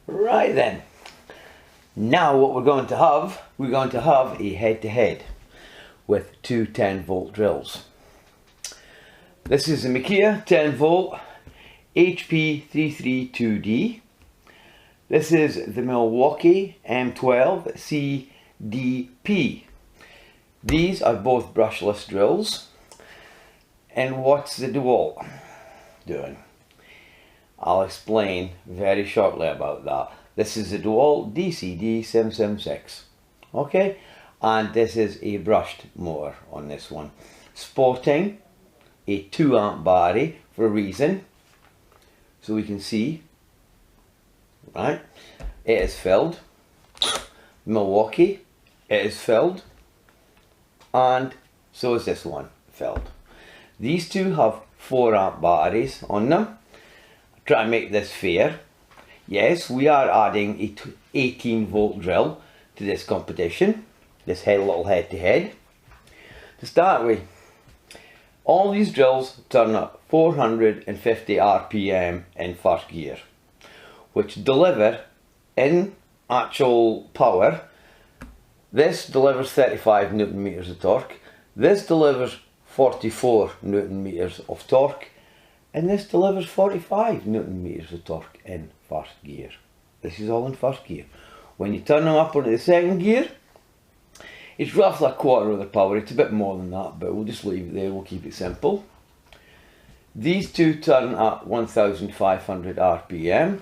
Right then, now what we're going to have a head-to-head with two 10-volt drills. This is a Makita 10-volt HP332D. This is the Milwaukee M12 CDP. These are both brushless drills. And what's the Dewalt doing? I'll explain very shortly about that. This is a Dewalt DCD 776. Okay, and this is a brushed motor on this one, sporting a 2 amp battery for a reason, so we can see. Right, it is filled. Milwaukee, it is filled, and so is this one filled. These two have 4 amp batteries on them. Try and make this fair. Yes, we are adding a 18-volt drill to this competition, this little head-to-head. To start with, all these drills turn at 450 RPM in first gear, which deliver in actual power. This delivers 35 Newton meters of torque. This delivers 44 Newton meters of torque. And this delivers 45 Newton meters of torque in first gear. This is all in first gear. When you turn them up onto the second gear, it's roughly a quarter of the power. It's a bit more than that, but we'll just leave it there. We'll keep it simple. These two turn at 1500 RPM.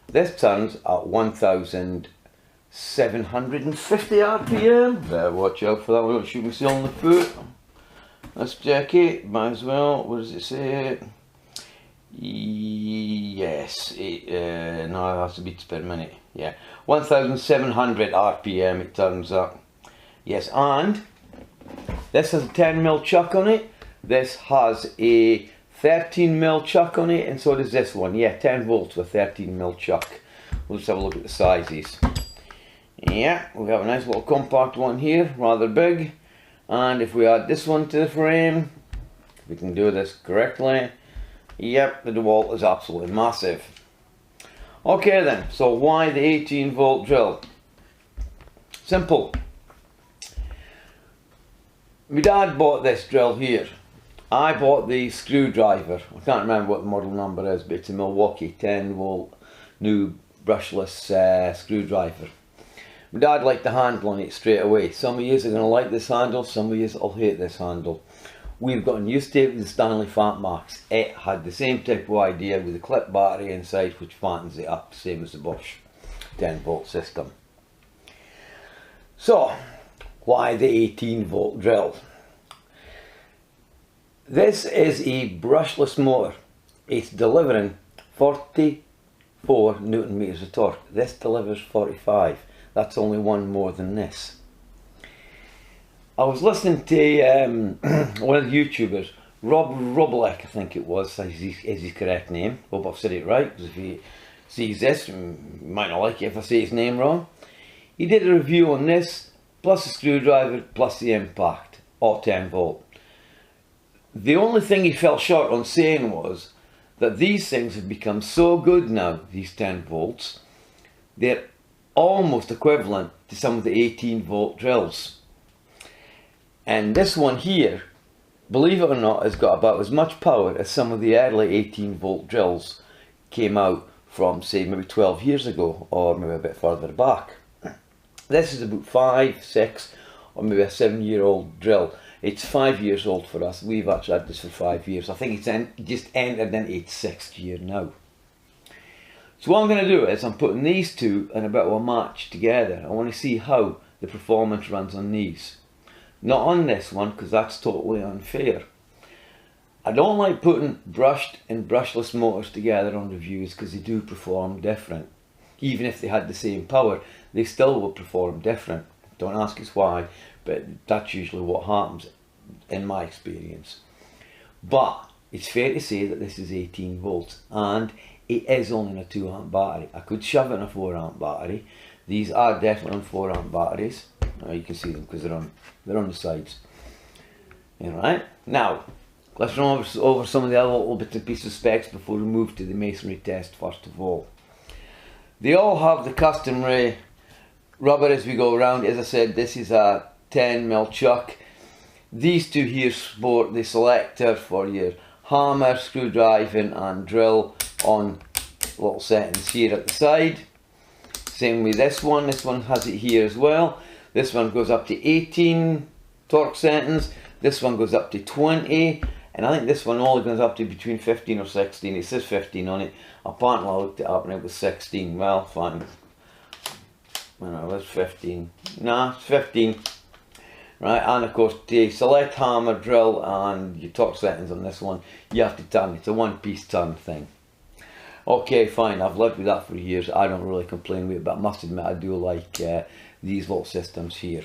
This turns at 1750 RPM. Better watch out for that. We don't shoot myself on the foot. Let's check it. Might as well. What does it say? Yes, no, it has to be per minute. Yeah, 1700 RPM it turns up. Yes, and this has a 10mm chuck on it. This has a 13mm chuck on it, and so does this one. Yeah, 10 volts with 13mm chuck. We'll just have a look at the sizes. Yeah, we have a nice little compact one here, rather big. And if we add this one to the frame, if we can do this correctly, yep, the Dewalt is absolutely massive. Okay then, so why the 18-volt drill? Simple. My dad bought this drill here. I bought the screwdriver. I can't remember what the model number is, but it's a Milwaukee 10-volt new brushless screwdriver. My dad liked the handle on it straight away. Some of you are going to like this handle, some of you will hate this handle. We've gotten used to it with the Stanley Fatmax. It had the same type of idea with the clip battery inside, which fattens it up, same as the Bosch 10-volt system. So, why the 18-volt drill? This is a brushless motor. It's delivering 44 Newton meters of torque. This delivers 45. That's only one more than this. I was listening to one of the YouTubers, Rob Roblek, I think it was, is his correct name. Hope I've said it right, because if he sees this, he might not like it if I say his name wrong. He did a review on this, plus the screwdriver, plus the impact, all 10 volt. The only thing he fell short on saying was that these things have become so good now, these 10 volts, they're almost equivalent to some of the 18-volt drills. And this one here, believe it or not, has got about as much power as some of the early 18-volt drills came out from, say, maybe 12 years ago, or maybe a bit further back. This is about 5, 6, or maybe a 7-year-old drill. It's 5 years old for us. We've actually had this for 5 years. I think it's just entered into its 6th year now. So what I'm going to do is I'm putting these two in a bit of a match together. I want to see how the performance runs on these. Not on this one, because that's totally unfair. I don't like putting brushed and brushless motors together on reviews because they do perform different. Even if they had the same power, they still will perform different. Don't ask us why, but that's usually what happens in my experience. But it's fair to say that this is 18 volts and it is only in a 2 amp battery. I could shove it in a 4 amp battery. These are definitely on 4 amp batteries. You can see them because they're on the sides. Alright, now let's run over some of the other little bits and pieces of specs before we move to the masonry test first of all. They all have the customary rubber as we go around. As I said, this is a 10mm chuck. These two here sport the selector for your hammer, screwdriving and drill on little settings here at the side. Same with this one has it here as well. This one goes up to 18 torque settings, this one goes up to 20, and I think this one only goes up to between 15 or 16. It says 15 on it. Apparently I looked it up and it was 16. Well, fine. When I was 15. Nah, it's 15. Right, and of course the select hammer, drill and your torque settings on this one, you have to turn. It's a one-piece turn thing. Okay, fine, I've lived with that for years. I don't really complain with it, but I must admit I do like these little systems here.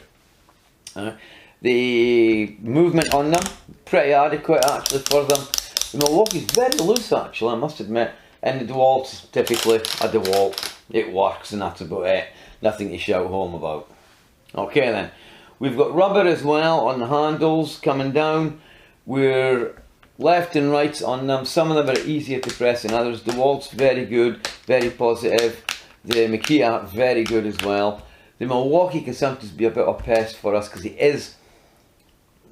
The movement on them, pretty adequate actually for them. The Milwaukee's very loose actually, I must admit. And the Dewalt's typically a Dewalt. It works and that's about it. Nothing to shout home about. Okay then, we've got rubber as well on the handles coming down. We're left and rights on them. Some of them are easier to press than others. The Dewalt's very good, very positive. The Makita, very good as well. The Milwaukee can sometimes be a bit of a pest for us because it is,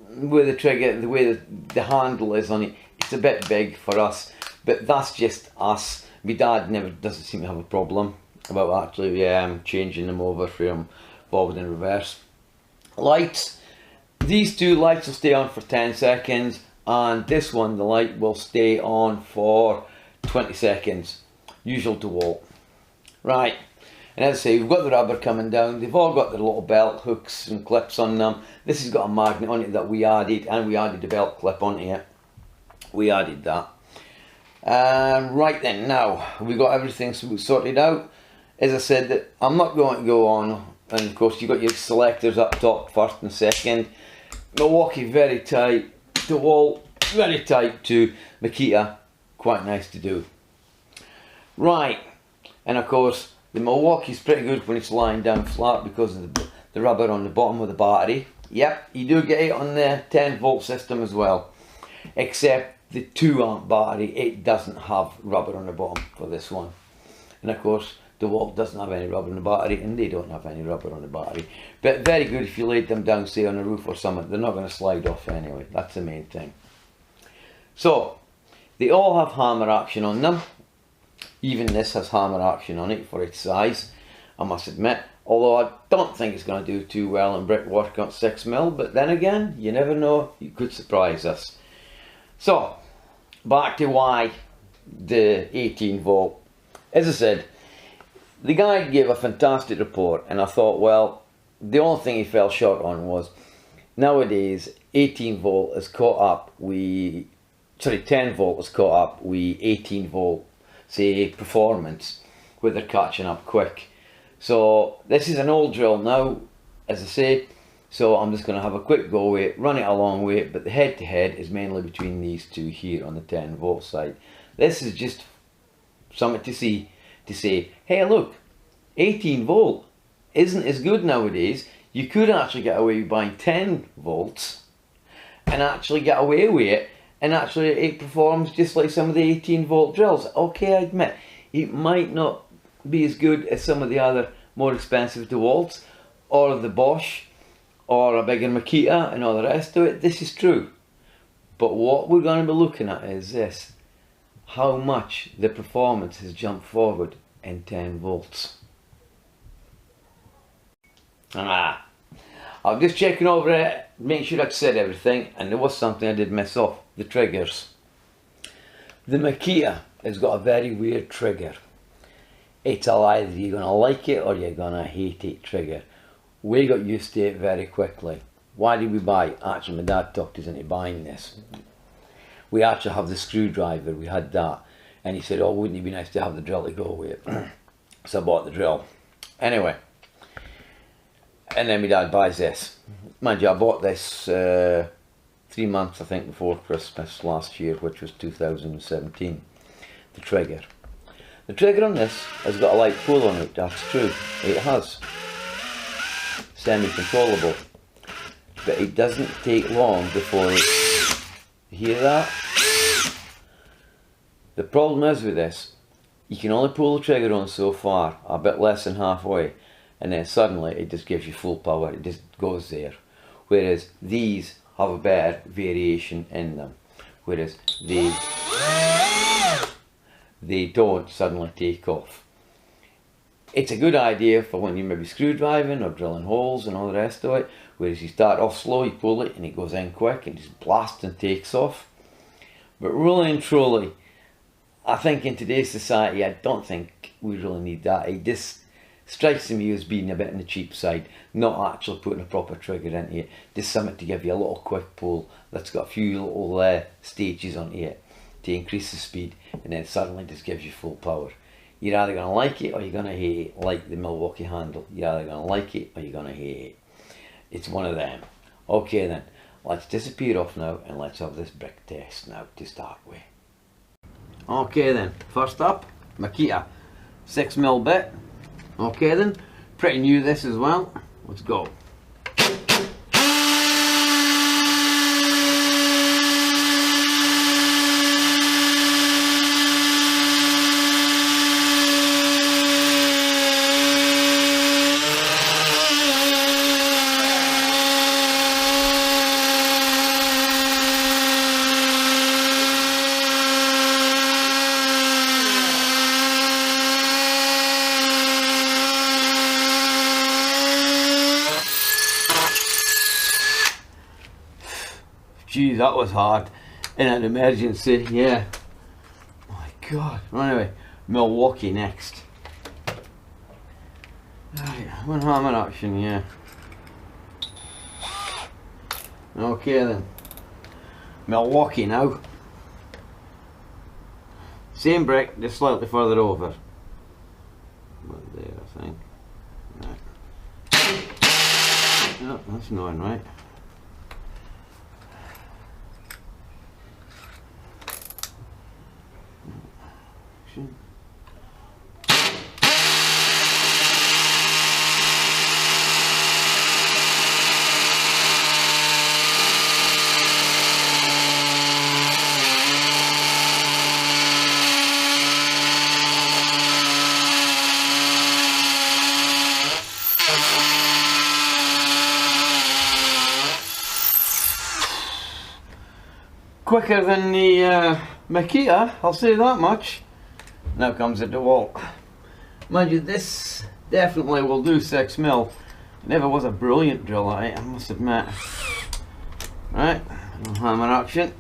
with the trigger, the way the handle is on it, it's a bit big for us. But that's just us. My dad doesn't seem to have a problem about actually changing them over from forward and reverse. Lights. These two lights will stay on for 10 seconds. And this one, the light will stay on for 20 seconds. Usual Dewalt. Right, and as I say, we've got the rubber coming down. They've all got their little belt hooks and clips on them. This has got a magnet on it that we added, and we added the belt clip onto it. We added that. Right then, now, we've got everything sorted out. As I said, that I'm not going to go on, and of course you've got your selectors up top, first and second. Milwaukee, very tight. Dewalt, very tight too. Makita, quite nice to do. Right, and of course the Milwaukee's pretty good when it's lying down flat because of the rubber on the bottom of the battery. Yep, you do get it on the 10-volt system as well, except the 2-amp battery, it doesn't have rubber on the bottom for this one. And of course Dewalt doesn't have any rubber on the battery, and they don't have any rubber on the battery. But very good if you laid them down, say on a roof or something. They're not going to slide off anyway. That's the main thing. So they all have hammer action on them. Even this has hammer action on it for its size, I must admit. Although I don't think it's going to do too well in brickwork on 6mm. But then again, you never know. You could surprise us. So back to why the 18-volt. As I said, the guy gave a fantastic report, and I thought, well, the only thing he fell short on was nowadays 18-volt has caught up with, 10-volt has caught up with 18-volt, say, performance, where they're catching up quick. So this is an old drill now, as I say, so I'm just going to have a quick go with it, run it along with it, but the head-to-head is mainly between these two here on the 10-volt side. This is just something to see. To say, hey look, 18-volt isn't as good nowadays. You could actually get away with buying 10 volts and actually get away with it, and actually it performs just like some of the 18-volt drills. Okay, I admit, it might not be as good as some of the other more expensive Dewalts, or the Bosch, or a bigger Makita and all the rest of it. This is true. But what we're going to be looking at is this. How much the performance has jumped forward in 10 volts. I'm just checking over it, make sure I've said everything, and there was something I did miss off, the triggers. The Makita has got a very weird trigger. It's either you're going to like it or you're going to hate it trigger. We got used to it very quickly. Why did we buy it? Actually, my dad talked us into buying this. We actually have the screwdriver, we had that, and he said, oh, wouldn't it be nice to have the drill to go with it? So I bought the drill. Anyway, and then my dad buys this. Mind you, I bought this 3 months, I think, before Christmas last year, which was 2017. The trigger. The trigger on this has got a light pull on it, that's true. It has. Semi-controllable. But it doesn't take long before it... You hear that? The problem is with this, you can only pull the trigger on so far, a bit less than halfway, and then suddenly it just gives you full power, it just goes there. Whereas these have a better variation in them, whereas they don't suddenly take off. It's a good idea for when you're maybe screwdriving or drilling holes and all the rest of it, whereas you start off slow, you pull it and it goes in quick and just blasts and takes off. But really and truly, I think in today's society, I don't think we really need that. It just strikes me as being a bit on the cheap side, not actually putting a proper trigger into it, just something to give you a little quick pull that's got a few little stages onto it to increase the speed, and then suddenly just gives you full power. You're either going to like it or you're going to hate it, like the Milwaukee handle. You're either going to like it or you're going to hate it. It's one of them. Okay then, let's disappear off now and let's have this brick test now to start with. Okay then, first up, Makita 6mm bit. Okay then, pretty new this as well. Let's go. Gee, that was hard in an emergency, yeah. Oh my god. Anyway, Milwaukee next. Right, one hammer action, yeah. Okay then. Milwaukee now. Same brick, just slightly further over. About there, I think. Right. Oh, that's not right. Quicker than the Makita, I'll say that much. Now comes the Dewalt. Mind you, this definitely will do 6mm. It never was a brilliant drill at it, I must admit. Right, hammer action.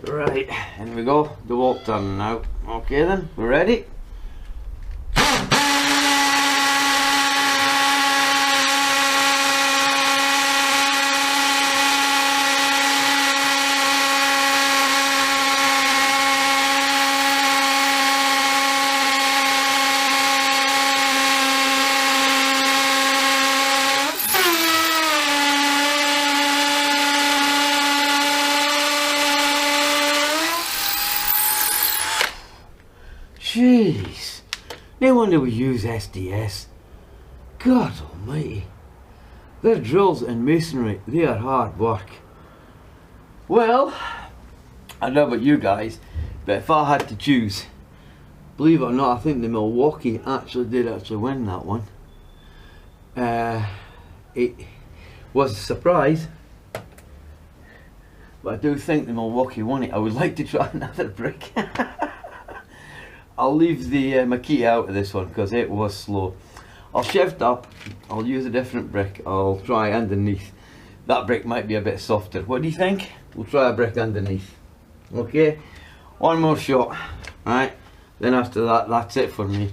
Right, here we go. Dewalt turn now. Okay then, we're ready. Jeez, no wonder we use SDS. God almighty. Their drills and masonry, they are hard work. Well, I don't know about you guys, but if I had to choose, believe it or not, I think the Milwaukee did win that one. It was a surprise, but I do think the Milwaukee won it. I would like to try another brick. I'll leave the Makita out of this one because it was slow. I'll shift up, I'll use a different brick, I'll try underneath. That brick might be a bit softer. What do you think? We'll try a brick underneath. Okay, one more shot. Right, then after that, that's it for me.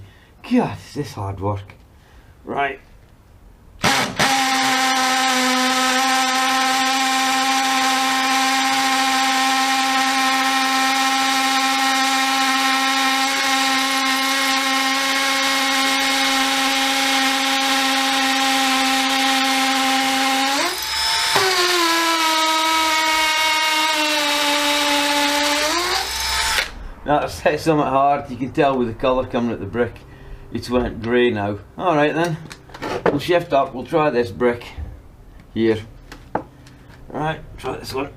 God, is this hard work. Right. That's hit something hard, you can tell with the colour coming at the brick. It's went grey now. Alright then, we'll shift up, we'll try this brick here. Right, try this one.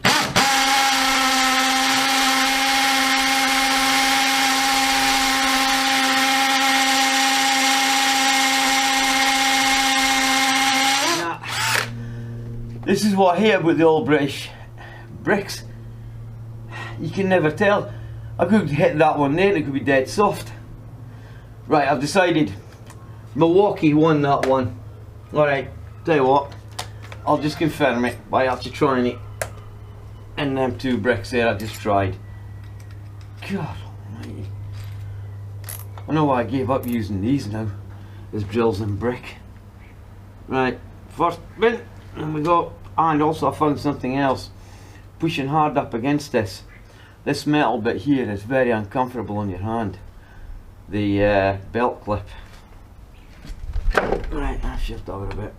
This is what I hate about the old British bricks. You can never tell. I could hit that one there and it could be dead soft. Right, I've decided Milwaukee won that one. Alright, tell you what, I'll just confirm it by actually trying it in them two bricks there I just tried. God almighty. I know why I gave up using these now as drills and brick. Right, first bit, and we go. And also I found something else. Pushing hard up against this metal bit here is very uncomfortable on your hand. The belt clip. Right, I'll shift over a bit.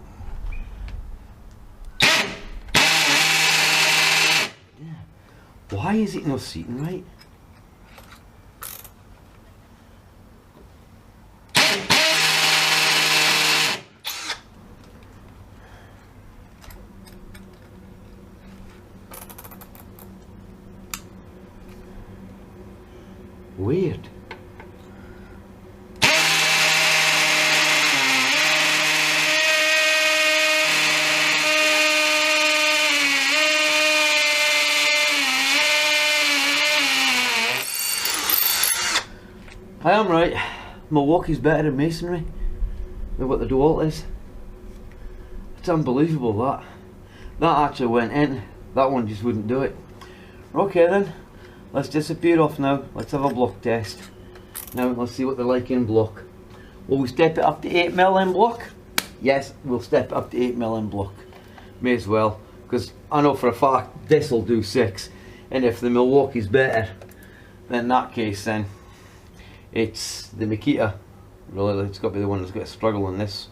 Why is it not seating right? Weird. I am right. Milwaukee's better in masonry than what the Dewalt is. It's unbelievable that. That actually went in. That one just wouldn't do it. Okay then. Let's disappear off now. Let's have a block test. Now let's see what they're like in block. Will we step it up to 8mm in block? Yes, we'll step it up to 8mm in block. May as well, because I know for a fact this will do 6. And if the Milwaukee's better, then in that case then it's the Makita. Really, it's got to be the one that's got to struggle in this.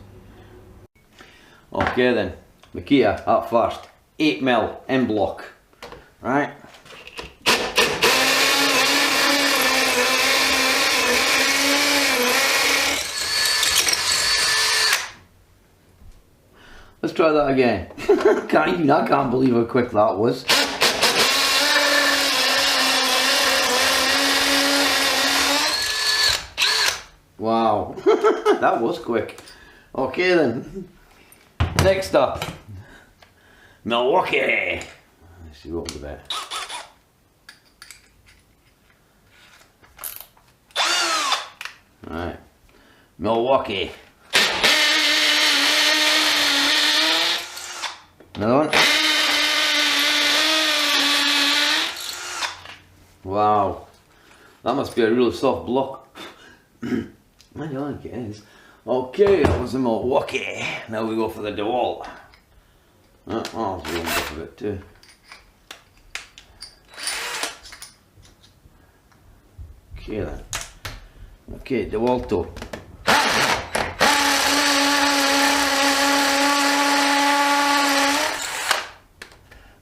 Okay then, Makita up first. 8mm in block. Right. Let's try that again. I can't believe how quick that was. Wow, that was quick. Okay then. Next up, Milwaukee. Let's see what was about. Alright, Milwaukee. Another one. Wow, that must be a really soft block. I think it is. Okay, that was the Milwaukee. Now we go for the Dewalt. Oh, I'll zoom up a bit too. Okay then. Okay, Dewalto.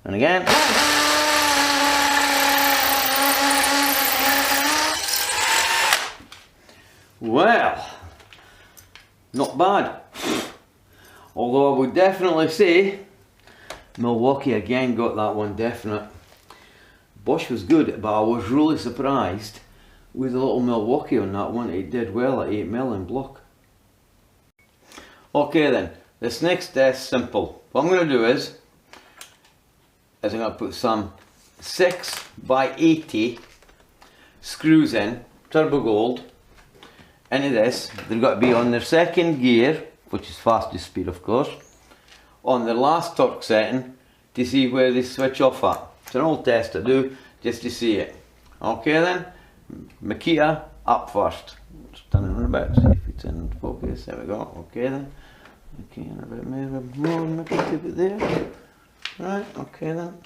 And again. Well, not bad. Although I would definitely say Milwaukee again got that one definite. Bosch was good, but I was really surprised with a little Milwaukee on that one. It did well at 8mm in block. Okay then, this next test simple. What I'm going to do is I'm going to put some 6x80 screws in, turbo gold, into this. They've got to be on their second gear, which is fastest speed of course, on their last torque setting to see where they switch off at. It's an old test to do just to see it. Okay then, Makita up first. Just turn it on about, see if it's in focus. There we go. Okay then. Okay, and a bit more Makita bit there. Right, okay then.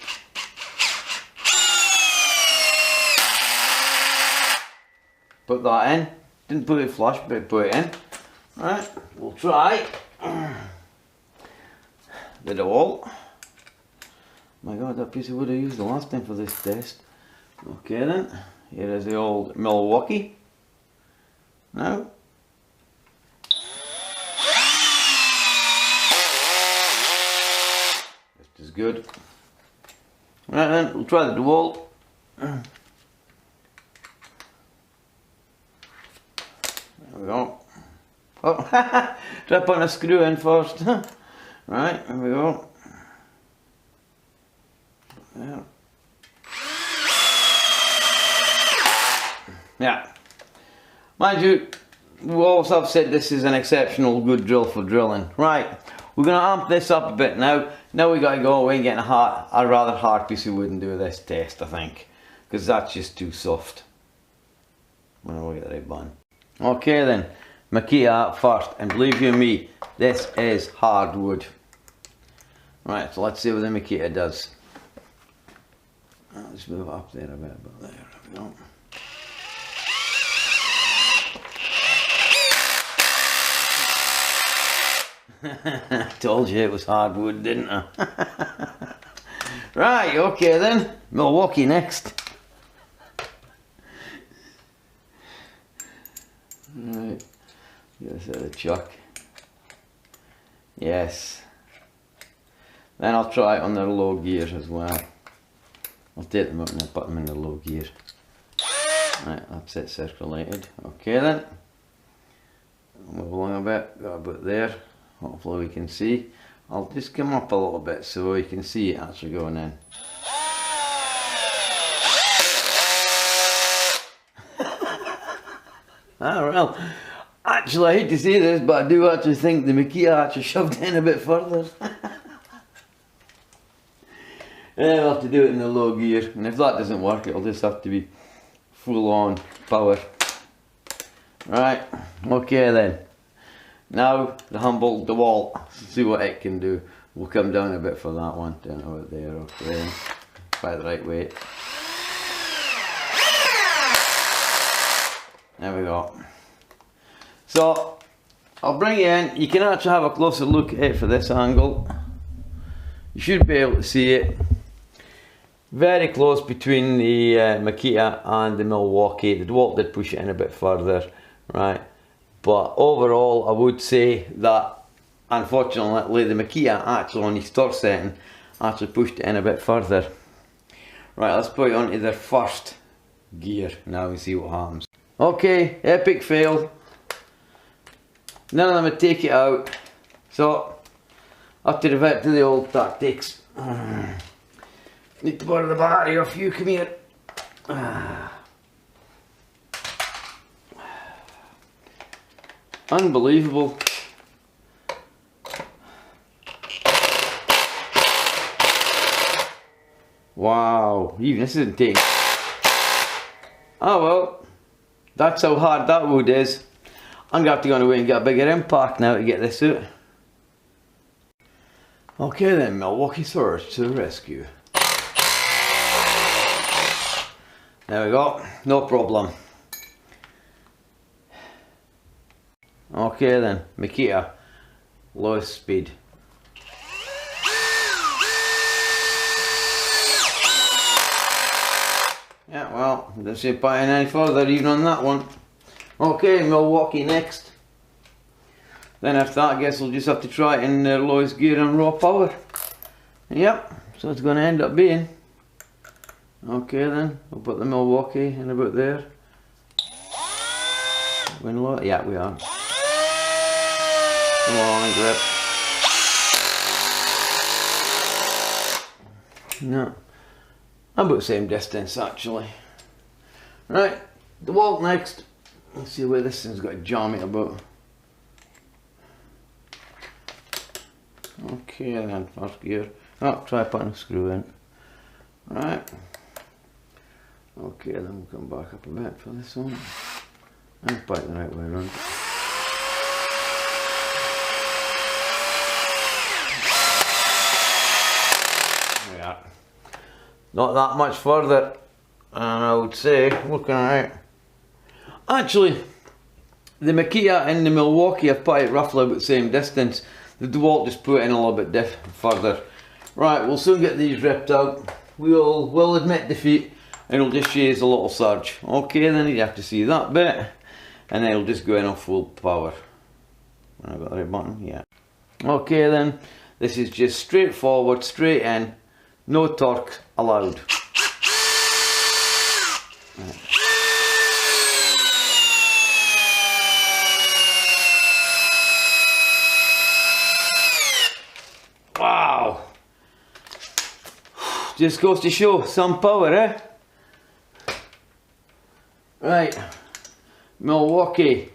Put that in. Didn't put it flush, but put it in. Right, we'll try the Dewalt. My god, that piece of wood I used the last time for this test. Okay then, here is the old Milwaukee. Now. This is good. Right then, we'll try the Dewalt. There we go. Oh, try putting a screw in first. Right, there we go. Yeah. Yeah. Mind you, we also have said this is an exceptional good drill for drilling. Right, we're going to amp this up a bit now. Now we got to go away and get a rather hard piece of wood and do this test, I think. Because that's just too soft. I'm going to get the right button. Okay then, Makita up first. And believe you me, this is hardwood. Right, so let's see what the Makita does. Let's move it up there a bit. There we go. Told you it was hardwood, didn't I? Right, okay then. Milwaukee next. Right, get this out of the chuck. Yes. Then I'll try it on the low gear as well. I'll take them up and I'll put them in the low gear. Right, that's it circulated. Okay then. Move along a bit, got about there. Hopefully we can see. I'll just come up a little bit so you can see it actually going in. Ah well, actually I hate to say this, but I do actually think the Makita actually shoved in a bit further. I'll have to do it in the low gear, and if that doesn't work it'll just have to be full on power. Right, okay then. Now the humble Dewalt, see what it can do. We'll come down a bit for that one, down about there, okay. By the right weight. There we go. So I'll bring you in. You can actually have a closer look at it for this angle. You should be able to see it. Very close between the Makita and the Milwaukee. The Dewalt did push it in a bit further, right? But overall, I would say that unfortunately the Makita actually on his torque setting actually pushed it in a bit further. Right, let's put it onto their first gear now and see what happens. Okay, epic fail. None of them would take it out. So, I have to revert to the old tactics. Need to borrow the battery off you, come here. Unbelievable. Wow, even this isn't taking. Oh well, that's how hard that wood is. I'm going to have to go away and get a bigger impact now to get this out. Okay then, Milwaukee Surge to the rescue. There we go, no problem. Okay then, Makita, lowest speed. Yeah, well, don't see it biting any further even on that one. Okay, Milwaukee next. Then after that, I guess we'll just have to try it in the lowest gear and raw power. Yep, so it's going to end up being. Okay then, we'll put the Milwaukee in about there. Win low? Yeah, we are. Come on, grip. No. About the same distance actually. Right, Dewalt next. Let's see where this thing's got to jam it about. Okay then, first gear. Oh, try putting a screw in. Right. Okay, then we'll come back up a bit for this one. And put it the right way around. There we are. Not that much further, and I would say, looking at it, actually, the Makita and the Milwaukee have put it roughly about the same distance. The Dewalt just put it in a little bit further. Right, we'll soon get these ripped out. We'll admit defeat, and it'll just show you a little surge. Okay, then you have to see that bit, and then it'll just go in on full power. I've got the right button, yeah. Okay then, this is just straightforward, straight in, no torque allowed. Right. Wow! Just goes to show some power, eh? Right, Milwaukee.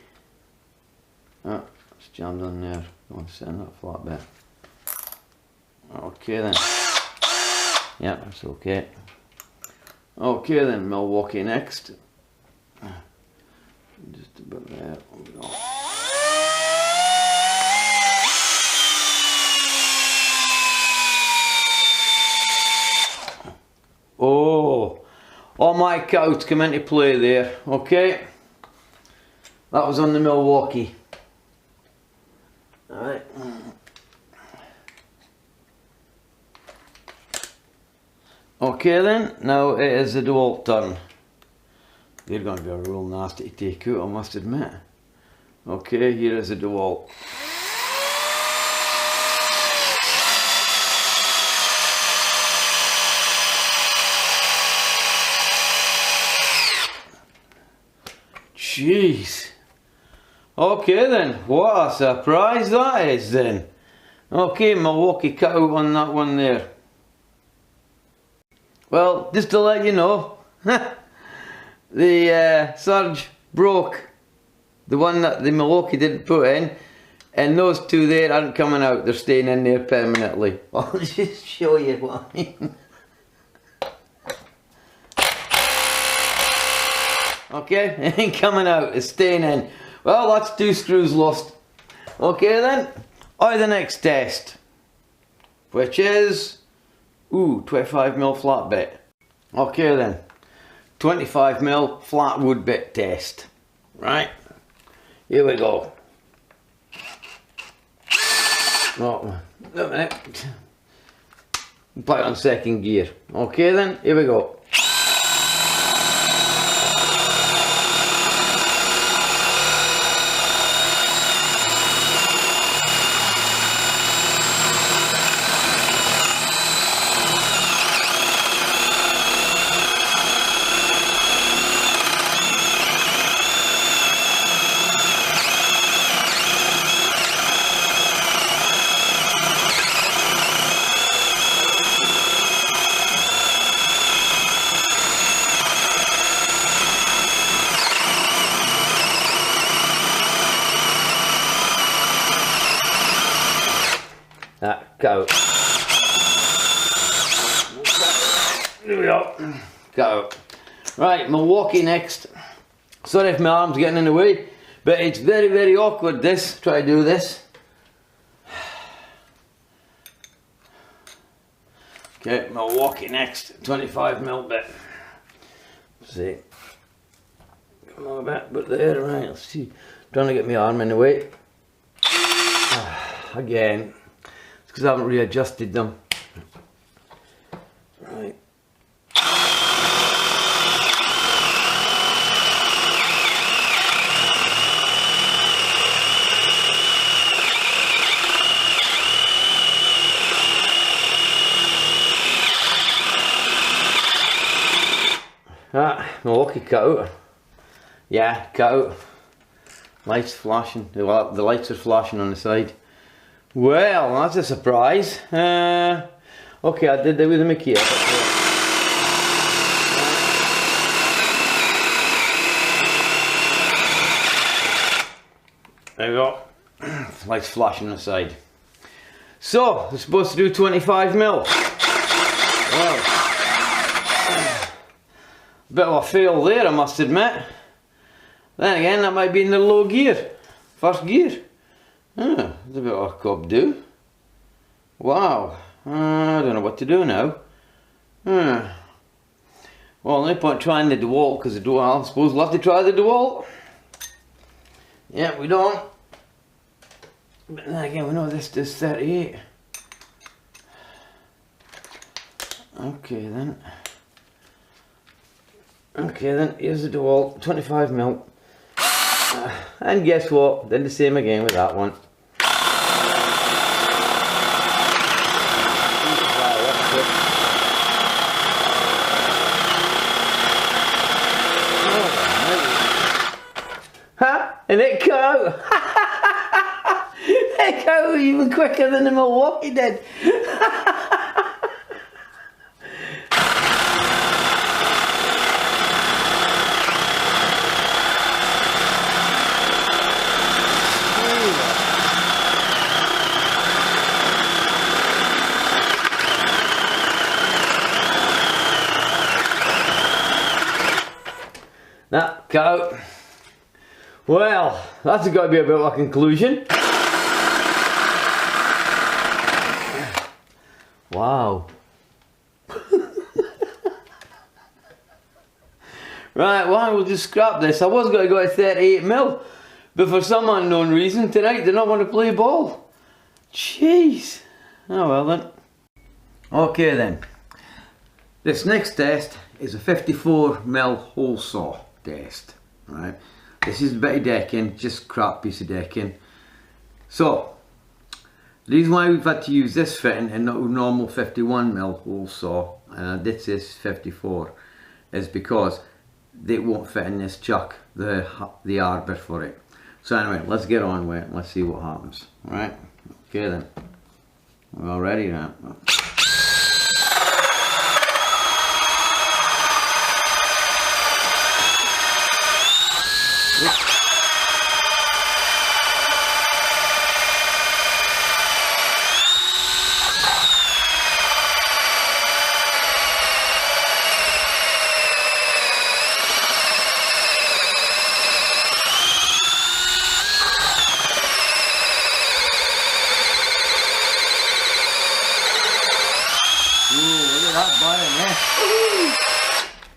Oh, it's jammed on there. Don't send that flat bit. Okay then. Yeah, that's okay. Okay then, Milwaukee next. Just about there. Oh, all my cows come into play there. Okay, that was on the Milwaukee. All right. Okay then, now it is the Dewalt turn. They're going to be a real nasty to take out, I must admit. Okay, here is the Dewalt. Jeez. Okay then, what a surprise that is then. Okay, Milwaukee cut out on that one there. Well, just to let you know, the surge broke. The one that the Milwaukee didn't put in, and those two there aren't coming out, they're staying in there permanently. I'll just show you what I mean. Okay, it ain't coming out, it's staying in. Well, that's 2 screws lost. Okay then, on the next test, which is 25mm flat bit. Okay then, 25mm Flatwood Bit Test. Right, here we go. Oh, a minute. Put it on second gear. Okay then, here we go. Go. Here we go. Go. Right, Milwaukee next. Sorry if my arm's getting in the way, but it's very, very awkward this. Try to do this. Okay, Milwaukee next. 25mm bit. Let's see. Come on a bit, but there, right, let's see. Trying to get my arm in the way. Again. Because I haven't readjusted them. Right. Milwaukee cut out. Yeah, cut out. Lights flashing. The lights are flashing on the side. Well, that's a surprise. Okay, I did that with the Makita. There we go. Lights flashing on the side. So, we're supposed to do 25mm. Well, bit of a fail there, I must admit. Then again, that might be in the low gear. First gear. There's a bit of a cob do. Wow. I don't know what to do now. Well, no point trying the Dewalt, because the Dewalt, I suppose we'll have to try the Dewalt. Yeah, we don't. But then again, we know this is 38. Okay then. Okay then, here's the Dewalt, 25mm. And guess what? Did the same again with that one. Ha! And it cut out! It cut out even quicker than the Milwaukee did! cut out. Well, that's got to be a bit of a conclusion. Wow. Right, well, we'll just scrap this. I was going to go to 38mm, but for some unknown reason tonight they don't want to play ball. Jeez. Oh well then. Okay then. This next test is a 54mm hole saw test. Right. This is a bit of decking, just crap piece of decking. So, the reason why we've had to use this fitting and not a normal 51mm hole saw, and I did this 54, is because they won't fit in this chuck, the arbor for it. So anyway, let's get on with it, let's see what happens. Alright, okay then. We're all ready now.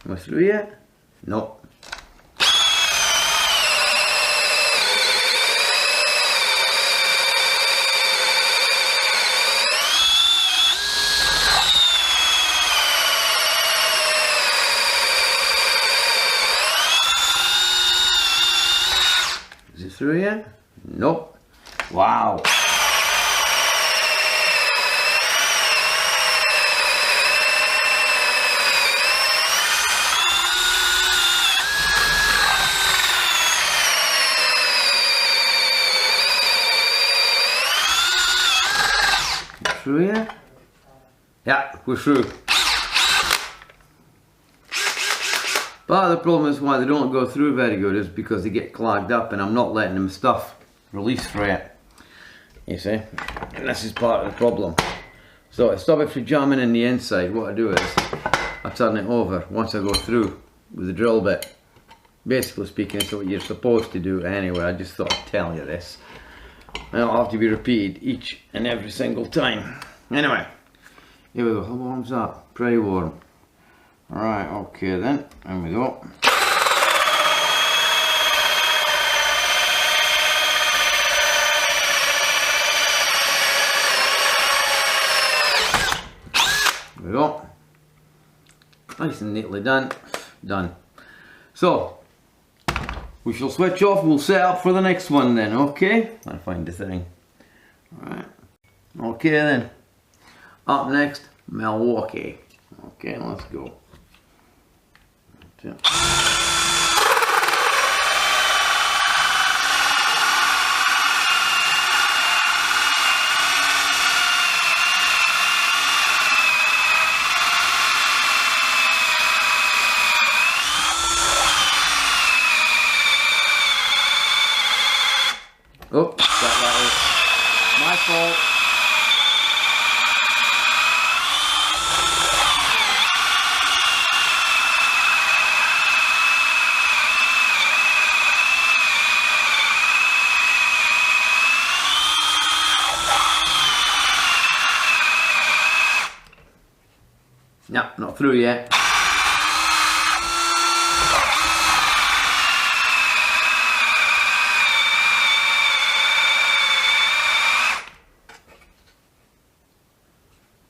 Am I through yet? No. Is it through yet? Nope. Wow. Through here? Yeah, we're through. Part of the problem is why they don't go through very good is because they get clogged up and I'm not letting them stuff release through it. You see? And this is part of the problem. So to stop it from jamming in the inside, what I do is I turn it over once I go through with the drill bit. Basically speaking, it's what you're supposed to do anyway. I just thought I'd tell you this. It'll have to be repeated each and every single time. Anyway, here we go. How warm's that? Pretty warm. Alright, okay then. There we go. There we go. Nice and neatly done. Done. So, we shall switch off, we'll set up for the next one then, okay? I'll find the thing. Alright. Okay then. Up next, Milwaukee. Okay, let's go. There Oh, that was my fault. No, not through yet.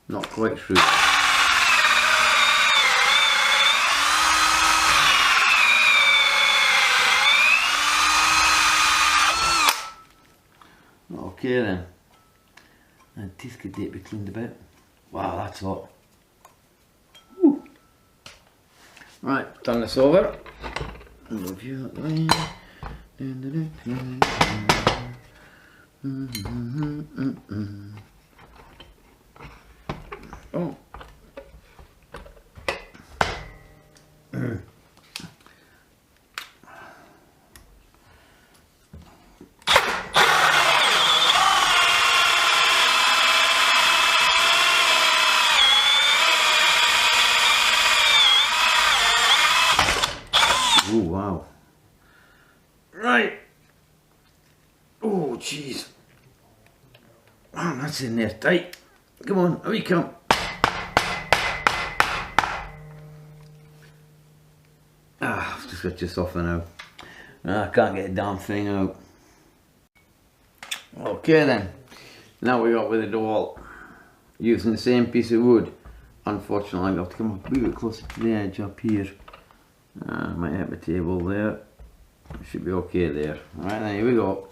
Not quite through. Okay then. And teeth could be cleaned a bit. Wow, that's hot. Woo. Right, turn this over. Move you that way. Oh. Oh wow. Oh, that's in there tight. Come on, out you come. Ah, I've just switch this off now. I can't get the damn thing out. Okay then, now we got with the Dewalt, using the same piece of wood. Unfortunately, I have to come up a wee bit closer to the edge up here. Might hit my table there. Should be okay there. Right then, here we go.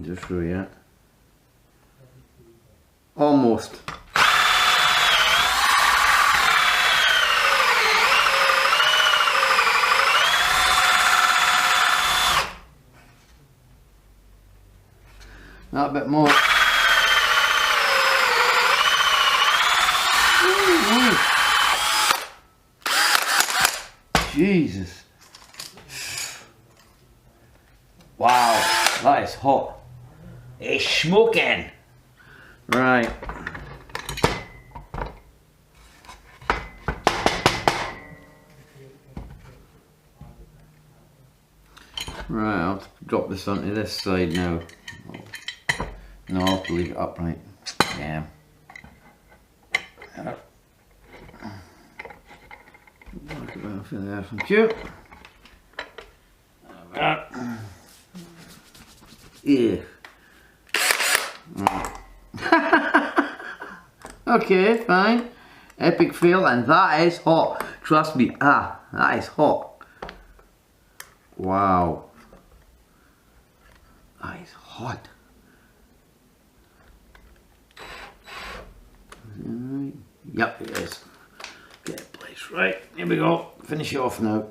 Just through yet. Almost. Not a bit more. Jesus. Wow, that is hot. It's smoking. Right. Right, I'll drop this onto this side now. No, I'll have to leave it upright. Yeah. Work about for there, thank you. Yeah. Okay, fine. Epic fail, and that is hot. Trust me, that is hot. Wow. That is hot. Is it right? Yep, it is. Get it placed right. Here we go. Finish it off now.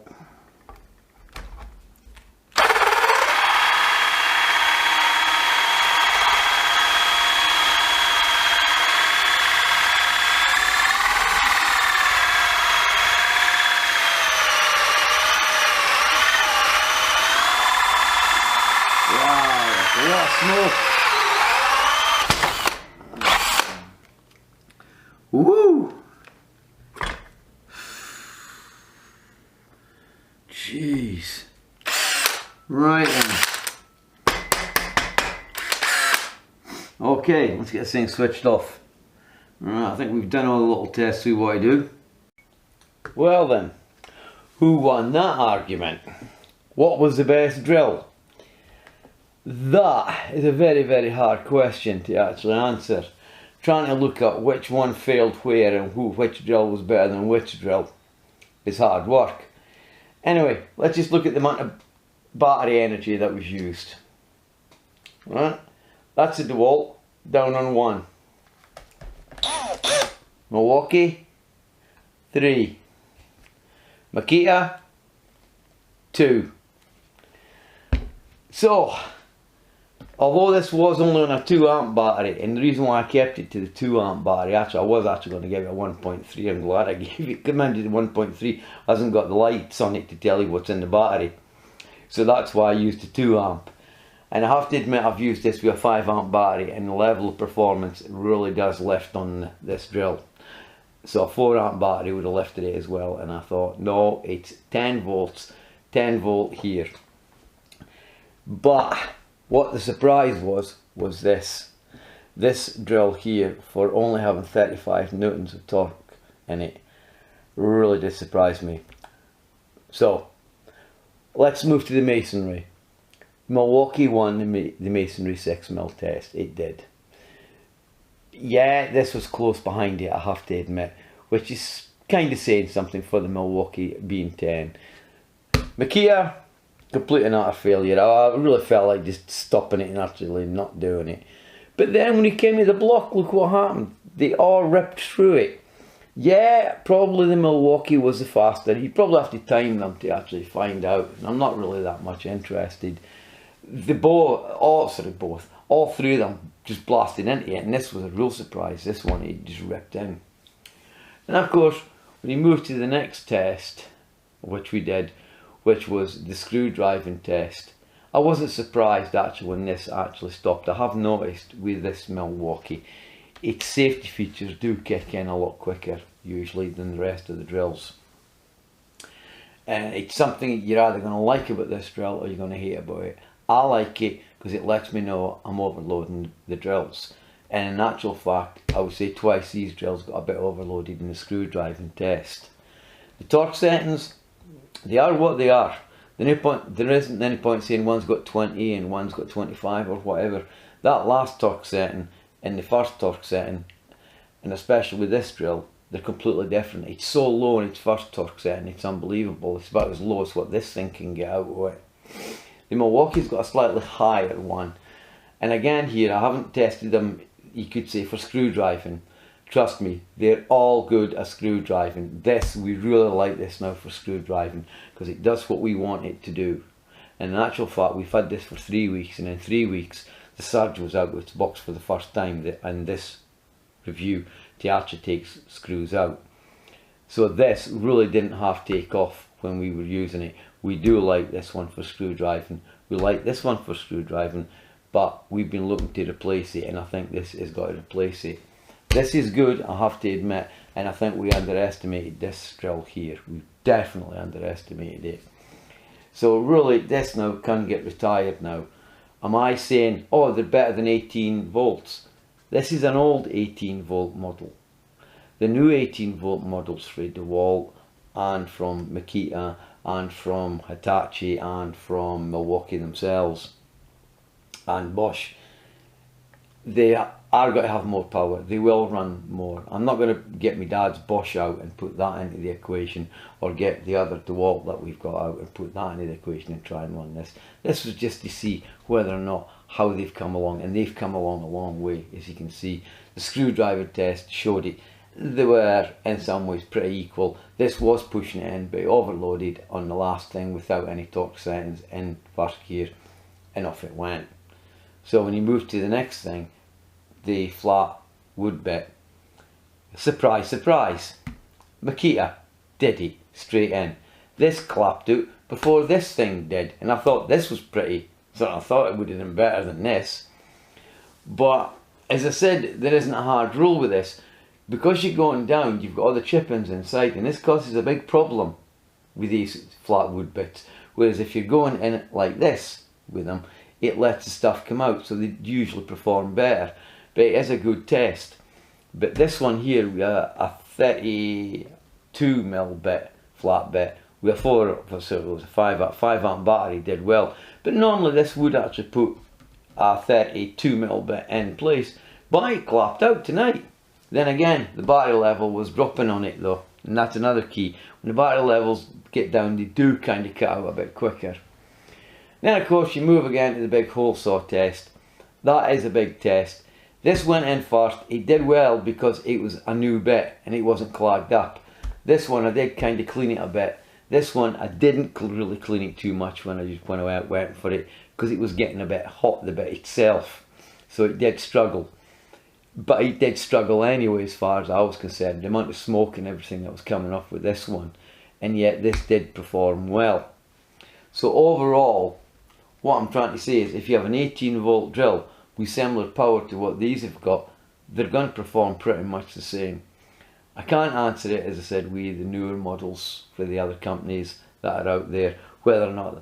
A lot of smoke. Woo! Jeez. Right then. Okay, let's get this thing switched off. Right, I think we've done all the little tests, see what I do. Well then, who won that argument? What was the best drill? That is a very, very hard question to actually answer. Trying to look at which one failed where and which drill was better than which drill is hard work. Anyway, let's just look at the amount of battery energy that was used. Right, that's a Dewalt, down on 1. Milwaukee, 3. Makita, 2. So, although this was only on a 2 amp battery, and the reason why I kept it to the 2 amp battery, actually I was actually going to give it a 1.3, I'm glad I gave it, commanded the 1.3, hasn't got the lights on it to tell you what's in the battery. So that's why I used the 2 amp. And I have to admit I've used this with a 5 amp battery, and the level of performance really does lift on this drill. So a 4 amp battery would have lifted it as well, and I thought, no, it's 10 volts, 10 volt here. But what the surprise was this drill here, for only having 35 newtons of torque in it, really did surprise me. So Let's move to the masonry. Milwaukee won the masonry 6mm test. It did. Yeah, this was close behind it, I have to admit, which is kind of saying something for the Milwaukee being 10. Makita, complete and utter failure. I really felt like just stopping it and actually not doing it. But then when it came to the block, look what happened. They all ripped through it. Yeah, probably the Milwaukee was the faster. You probably have to time them to actually find out. I'm not really that much interested. All three of them just blasted into it, and this was a real surprise. This one, it just ripped in. And of course, when you move to the next test, which we did, which was the screw driving test, I wasn't surprised actually when this actually stopped. I have noticed with this Milwaukee, its safety features do kick in a lot quicker usually than the rest of the drills. And it's something you're either going to like about this drill or you're going to hate about it. I like it because it lets me know I'm overloading the drills. And in actual fact, I would say twice these drills got a bit overloaded in the screw driving test. The torque settings, they are what they are. There isn't any point saying one's got 20 and one's got 25 or whatever. That last torque setting and the first torque setting, and especially with this drill, they're completely different. It's so low in its first torque setting, it's unbelievable. It's about as low as what this thing can get out of it. The Milwaukee's got a slightly higher one. And again here, I haven't tested them, you could say, for screw driving. Trust me, they're all good at screw driving. We really like this now for screw driving because it does what we want it to do. And in actual fact, we've had this for 3 weeks, and in 3 weeks, the surge was out with its box for the first time in this review to actually take screws out. So this really didn't have to take off when we were using it. We do like this one for screw driving. We like this one for screw driving, but we've been looking to replace it, and I think this has got to replace it. This is good, I have to admit, and I think we underestimated this drill here. We definitely underestimated it. So really, this now can get retired now. Am I saying, oh, they're better than 18 volts? This is an old 18 volt model. The new 18 volt models for Dewalt and from Makita and from Hitachi and from Milwaukee themselves and Bosch, they are going to have more power. They will run more. I'm not going to get my dad's Bosch out and put that into the equation, or get the other Dewalt that we've got out and put that into the equation and try and run this. This was just to see whether or not how they've come along, and they've come along a long way. As you can see, the screwdriver test showed it. They were in some ways pretty equal. This was pushing it in, but it overloaded on the last thing without any torque settings in first gear, and off it went. So when you move to the next thing, the flat wood bit, surprise, surprise, Makita did it straight in. This clapped out before this thing did, and I thought this was pretty, so I thought it would have been better than this. But as I said, there isn't a hard rule with this. Because you're going down, you've got all the chip-ins inside, and this causes a big problem with these flat wood bits. Whereas if you're going in it like this with them, it lets the stuff come out, so they usually perform better. But it is a good test. But this one here, we have a 32mm bit, flat bit, with a 5 amp battery, did well. But normally this would actually put a 32mm bit in place, but it clapped out tonight. Then again, the battery level was dropping on it though, and that's another key. When the battery levels get down, they do kind of cut out a bit quicker. Then of course you move again to the big hole saw test. That is a big test. This went in first. It did well because it was a new bit and it wasn't clogged up. This one I did kind of clean it a bit. This one I didn't really clean it too much when I went for it, because it was getting a bit hot, the bit itself. So it did struggle. But it did struggle anyway as far as I was concerned. The amount of smoke and everything that was coming off with this one. And yet this did perform well. So overall, what I'm trying to say is, if you have an 18 volt drill with similar power to what these have got, they're going to perform pretty much the same. I can't answer it, as I said, with the newer models for the other companies that are out there, whether or not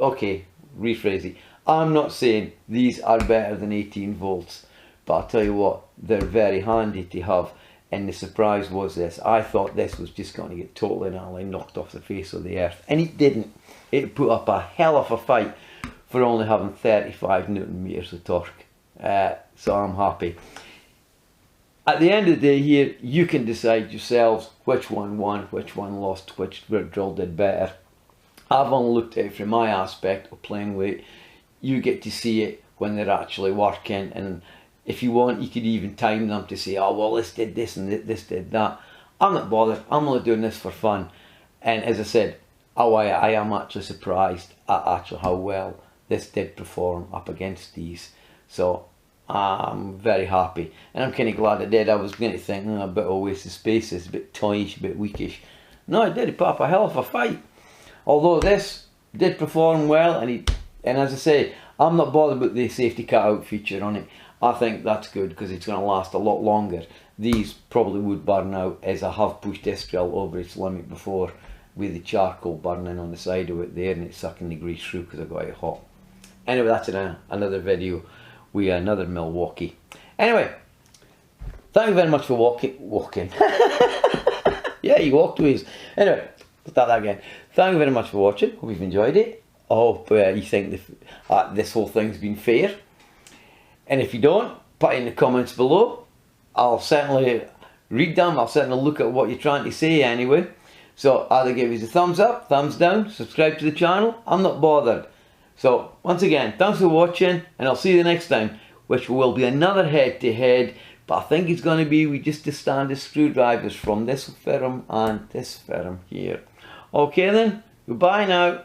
okay, rephrase it. I'm not saying these are better than 18 volts, but I'll tell you what, they're very handy to have. And the surprise was this. I thought this was just going to get totally and utterly knocked off the face of the earth. And it didn't. It put up a hell of a fight for only having 35 Newton meters of torque. So I'm happy. At the end of the day here, you can decide yourselves which one won, which one lost, which drill did better. I've only looked at it from my aspect of playing with it. You get to see it when they're actually working, and if you want, you could even time them to say, oh well, this did this and this did that. I'm not bothered. I'm only doing this for fun. And as I said, I am actually surprised at actually how well this did perform up against these. So I'm very happy, and I'm kind of glad I did. I was going to think, a bit of a waste of space, it's a bit toyish, a bit weakish. No, it did. It put up a hell of a fight. Although this did perform well, and as I say, I'm not bothered about the safety cutout feature on it. I think that's good because it's going to last a lot longer. These probably would burn out, as I have pushed this drill over its limit before with the charcoal burning on the side of it there, and it's sucking the grease through because I got it hot. Anyway, that's another video with another Milwaukee. Anyway, thank you very much for walking. Yeah, you walked with us. Anyway, let's start that again. Thank you very much for watching. Hope you've enjoyed it. I hope you think this whole thing's been fair. And if you don't, put it in the comments below. I'll certainly read them. I'll certainly look at what you're trying to say anyway. So either give us a thumbs up, thumbs down, subscribe to the channel. I'm not bothered. So once again, thanks for watching, and I'll see you the next time, which will be another head-to-head. But I think it's going to be with just the standard screwdrivers from this firm and this firm here. Okay then, goodbye now.